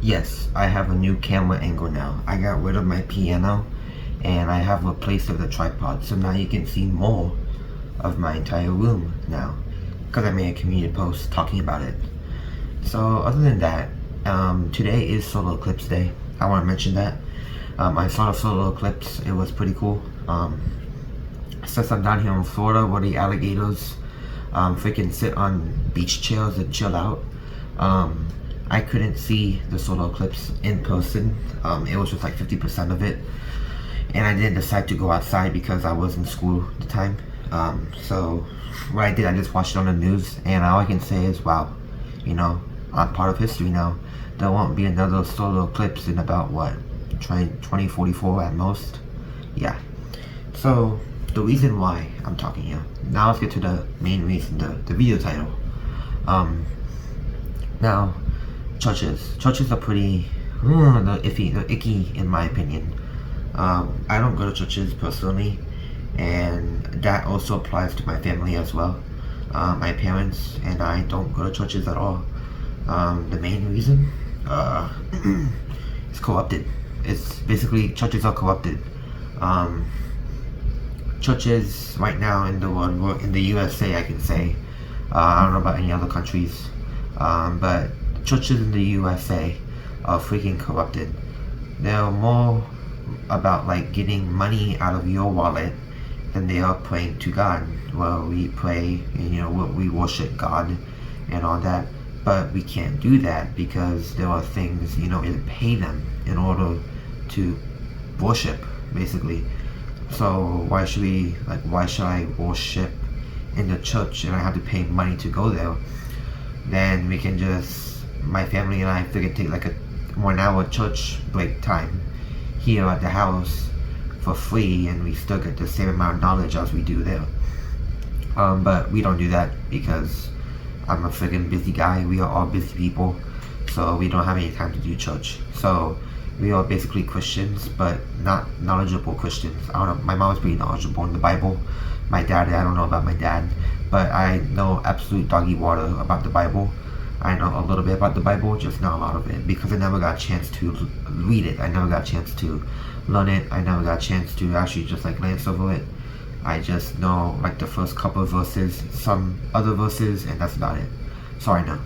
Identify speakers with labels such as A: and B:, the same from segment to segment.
A: Yes, I have a new camera angle now. I got rid of my piano and I have replaced it with a tripod, so now you can see more of my entire room now because I made a community post talking about it. So other than that, today is Solar Eclipse Day. I want to mention that. I saw the solar eclipse. It was pretty cool. Since I'm down here in Florida where the alligators freaking sit on beach chairs and chill out, I couldn't see the solar eclipse in person. It was just like 50% of it, and I didn't decide to go outside because I was in school at the time. So what I did, I just watched it on the news, and all I can say is, wow, I'm part of history now. There won't be another solar eclipse in about what, 2044 at most. Yeah. So the reason why I'm talking here. Now let's get to the main reason, the video title. Now, churches are pretty iffy, they're icky in my opinion. I don't go to churches personally, and that also applies to my family as well. My parents and I don't go to churches at all. The main reason, it's corrupted. It's basically, churches are corrupted. Churches right now in the world, in the USA, I can say, I don't know about any other countries, but churches in the USA are freaking corrupted. They're more about like getting money out of your wallet than they are praying to God. Well, we pray and we worship God and all that, but we can't do that because there are things you pay them in order to worship, basically. So why should I worship in the church and I have to pay money to go there? Then we can just, my family and I figure take like a 1 hour church break time here at the house for free, and we still get the same amount of knowledge as we do there. But we don't do that because I'm a freaking busy guy. We are all busy people, so we don't have any time to do church. So we are basically Christians, but not knowledgeable Christians. I don't know, my mom is pretty knowledgeable in the Bible. My dad, I don't know about my dad, but I know absolute doggy water about the Bible. I know a little bit about the Bible, just not a lot of it, because I never got a chance to read it. I never got a chance to learn it. I never got a chance to actually just like glance over it. I just know like the first couple of verses, some other verses, and that's about it. So I know.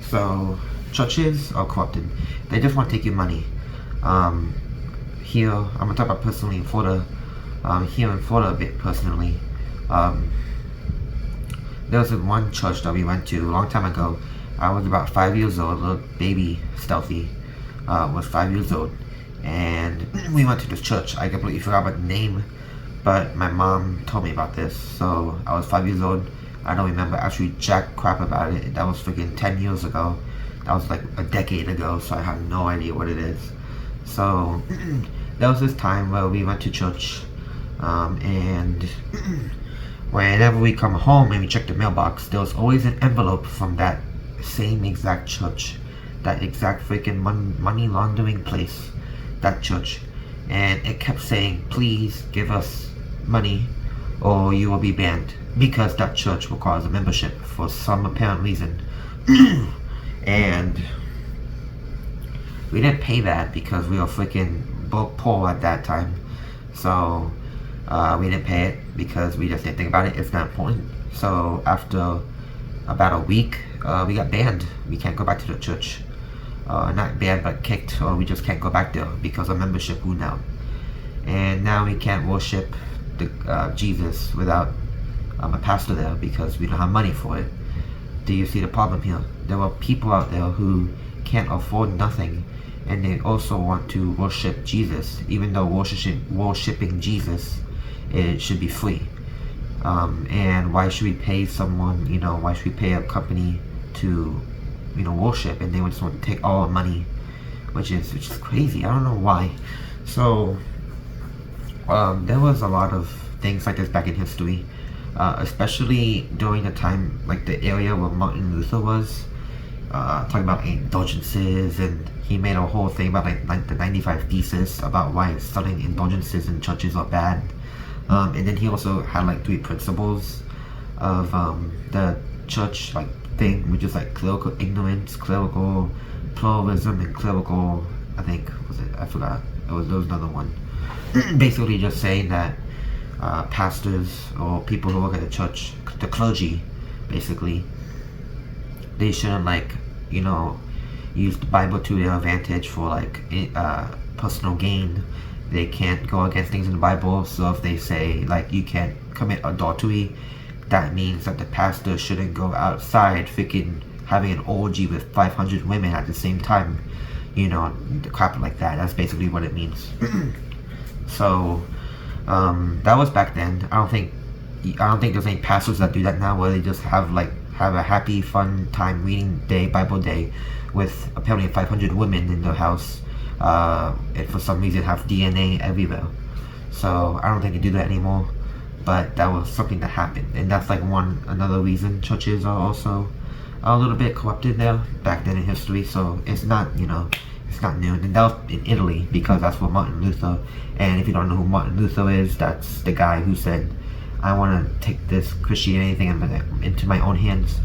A: So churches are corrupted. They just want to take your money. Here, I'm gonna talk about personally in Florida. Here in Florida a bit personally. There was one church that we went to a long time ago. I was about 5 years old, little baby Stealthy was 5 years old, and we went to this church. I completely forgot about the name, but my mom told me about this. So I was 5 years old. I don't remember actually jack crap about it. That was freaking 10 years ago. That was like a decade ago, so I have no idea what it is. So there was this time where we went to church, and whenever we come home and we check the mailbox, there was always an envelope from that same exact church, that exact freaking money laundering place, that church, and it kept saying, please give us money or you will be banned, because that church requires a membership for some apparent reason. And we didn't pay that because we were freaking poor at that time. So we didn't pay it because we just didn't think about it. It's not important. So after about a week, we got banned. We can't go back to the church. Not banned, but kicked, or we just can't go back there because our membership grew down. And now we can't worship Jesus without a pastor there because we don't have money for it. Do you see the problem here? There are people out there who can't afford nothing, and they also want to worship Jesus, even though worshiping Jesus, it should be free. And why should we pay someone, why should we pay a company to, worship, and they would just want to take all our money, which is crazy. I don't know why. So there was a lot of things like this back in history, especially during the time, like the area where Martin Luther was, talking about indulgences, and he made a whole thing about like the 95 Thesis about why selling indulgences in churches are bad. And then he also had like 3 principles of the church like thing, which is like clerical ignorance, clerical pluralism and clerical, I think, was it? I forgot. There was another one. Basically just saying that pastors or people who work at the church, the clergy, basically, they shouldn't use the Bible to their advantage for personal gain. They can't go against things in the Bible. So if they say you can't commit adultery, that means that the pastor shouldn't go outside freaking having an orgy with 500 women at the same time. The crap like that. That's basically what it means. So that was back then. I don't think there's any pastors that do that now, where they just have a happy, fun time reading Bible day, with apparently 500 women in their house, and for some reason have DNA everywhere. So I don't think they do that anymore. But that was something that happened, and that's another reason churches are also a little bit corrupted there back then in history. So it's not it's not new. And that was in Italy, because that's where Martin Luther. And if you don't know who Martin Luther is, that's the guy who said, I want to take this Christianity thing into my own hands,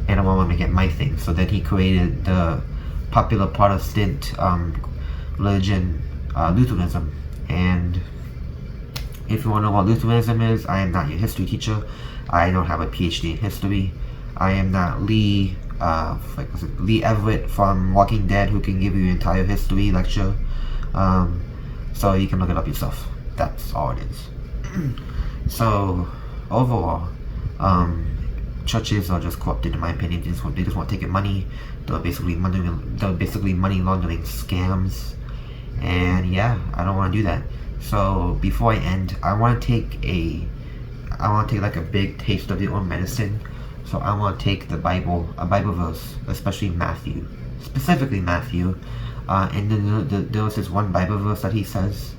A: and I want to make it my thing. So then he created the popular Protestant religion, Lutheranism. And if you want to know what Lutheranism is, I am not your history teacher. I don't have a PhD in history. I am not Lee Everett from Walking Dead, who can give you an entire history lecture. So you can look it up yourself. That's all it is. So overall, churches are just corrupted, in my opinion. They just want to take your money. They're basically money laundering scams. And yeah, I don't want to do that. So before I end, I want to take a big taste of your own medicine. So I want to take a Bible verse, especially Matthew, specifically Matthew, and then there was this one Bible verse that he says.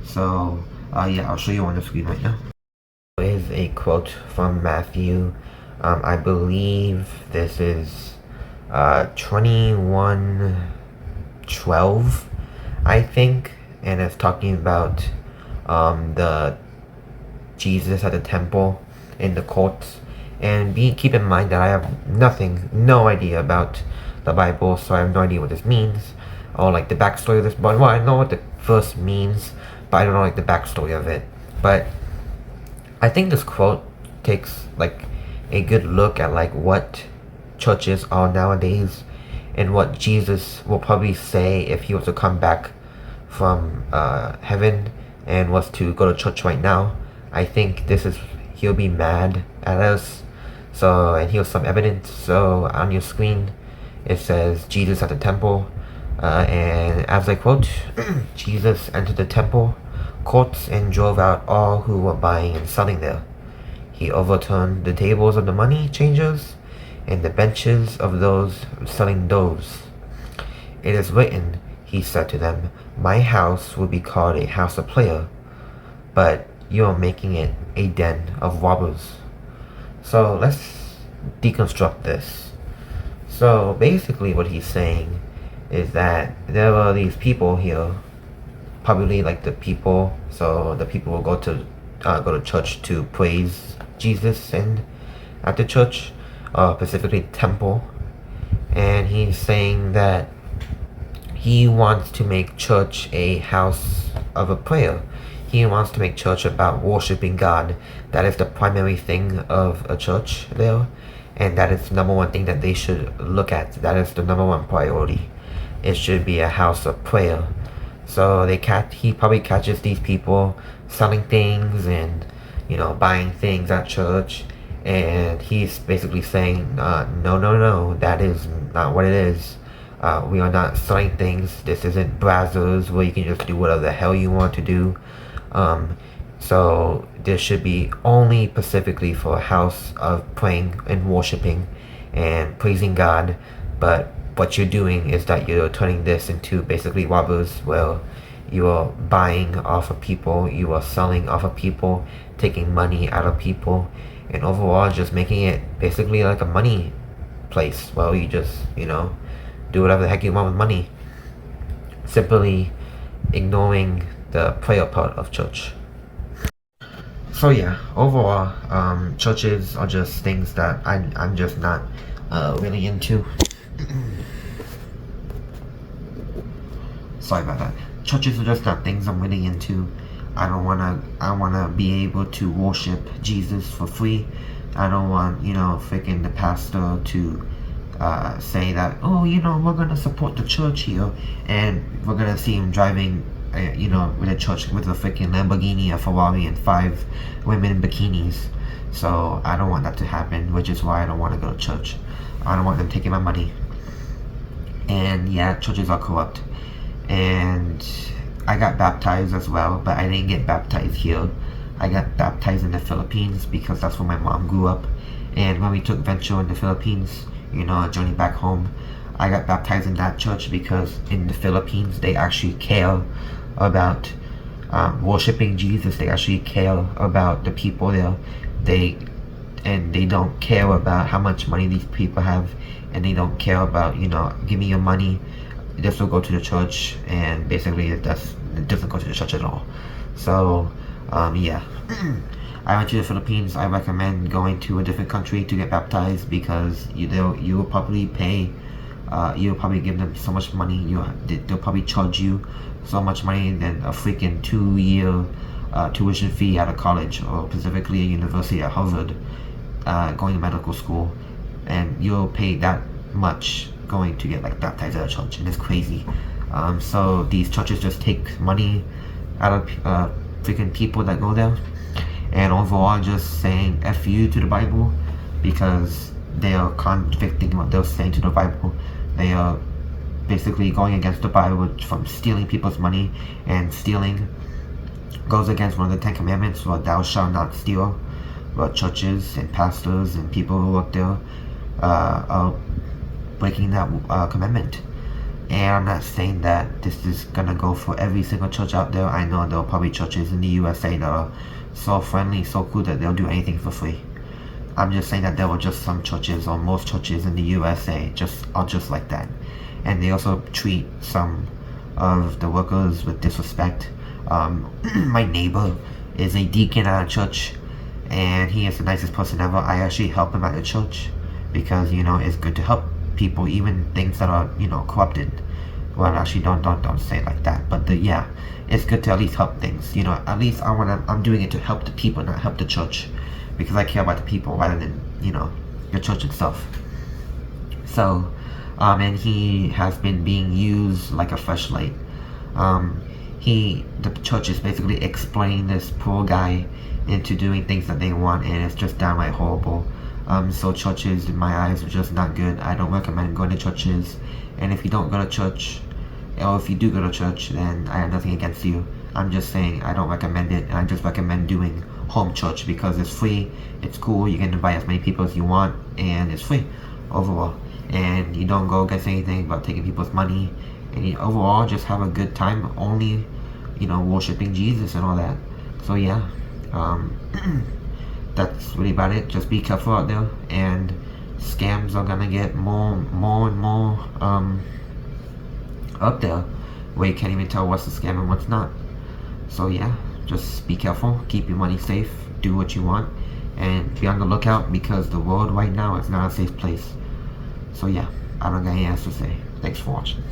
A: So yeah, I'll show you on the screen right now. Here's a quote from Matthew. I believe this is 21:12, I think, and it's talking about the Jesus at the temple in the courts. And keep in mind that I have no idea about the Bible, so I have no idea what this means, or the backstory of this. But well, I know what the verse means, but I don't know the backstory of it. But I think this quote takes a good look at what churches are nowadays, and what Jesus will probably say if he was to come back from heaven and was to go to church right now. I think he'll be mad at us. So, and here's some evidence. So on your screen it says Jesus at the temple, and as I quote, Jesus entered the temple courts and drove out all who were buying and selling there. He overturned the tables of the money changers and the benches of those selling doves. It is written, he said to them, my house will be called a house of prayer, but you are making it a den of robbers. So let's deconstruct this. So basically what he's saying is that there are these people here, probably the people, so the people will go to church to praise Jesus and at the church, specifically temple. And he's saying that he wants to make church a house of a prayer. He wants to make church about worshiping God. That is the primary thing of a church there, and that is the number one thing that they should look at. That is the number one priority. It should be a house of prayer. So he probably catches these people selling things and buying things at church, and he's basically saying, no, that is not what it is. We are not selling things. This isn't Brazzers where you can just do whatever the hell you want to do. So this should be only specifically for a house of praying and worshiping and praising God. But what you're doing is that you're turning this into basically robbers, where you are buying off of people, you are selling off of people, taking money out of people, and overall just making it basically like a money place. Well, you just do whatever the heck you want with money, simply ignoring the prayer part of church. So yeah, overall, churches are just things that I'm just not really into. sorry about that. Churches are just not things I'm really into. I wanna be able to worship Jesus for free. I don't want, freaking the pastor to say that, oh, we're gonna support the church here, and we're gonna see him driving, with a church with a freaking Lamborghini, a Ferrari, and 5 women in bikinis. So I don't want that to happen, which is why I don't want to go to church. I don't want them taking my money. And yeah, churches are corrupt. And I got baptized as well, but I didn't get baptized here. I got baptized in the Philippines because that's where my mom grew up. And when we took Venture in the Philippines, a journey back home, I got baptized in that church because in the Philippines they actually care about worshiping Jesus. They actually care about the people there. They don't care about how much money these people have, and they don't care about, give me your money, this will go to the church, and basically it doesn't go to the church at all. So yeah. I went to the Philippines. I recommend going to a different country to get baptized because you will probably pay, you'll probably give them so much money. They'll probably charge you so much money than a freaking 2-year tuition fee at a college, or specifically a university at Harvard, going to medical school, and you'll pay that much going to get baptized at a church, and it's crazy. So these churches just take money out of freaking people that go there. And overall, just saying F you to the Bible, because they are contradicting what they're saying to the Bible. They are basically going against the Bible from stealing people's money, and stealing goes against one of the 10 Commandments, where thou shalt not steal. But churches and pastors and people who work there are breaking that commandment. And I'm not saying that this is gonna go for every single church out there. I know there are probably churches in the USA that are so friendly, so cool, that they'll do anything for free. I'm just saying that there were just some churches, or most churches in the USA are just like that. And they also treat some of the workers with disrespect. My neighbor is a deacon at a church, and he is the nicest person ever. I actually help him at the church because it's good to help people, even things that are corrupted. Well, actually, don't say it like that. But yeah, it's good to at least help things. At least I'm doing it to help the people, not help the church, because I care about the people rather than the church itself. So, and he has been being used like a fleshlight. The church is basically explaining this poor guy into doing things that they want, and it's just downright horrible. So churches, in my eyes, are just not good. I don't recommend going to churches. And if you don't go to church, or if you do go to church, then I have nothing against you. I'm just saying I don't recommend it. I just recommend doing home church because it's free, it's cool, you can invite as many people as you want, and it's free overall. And you don't go against anything about taking people's money, and you overall just have a good time, only worshiping Jesus and all that. So yeah, that's really about it. Just be careful out there, and scams are gonna get more and more up there, where you can't even tell what's a scam and what's not. So yeah, just be careful, keep your money safe, do what you want, and be on the lookout, because the world right now is not a safe place. So yeah, I don't got anything else to say. Thanks for watching.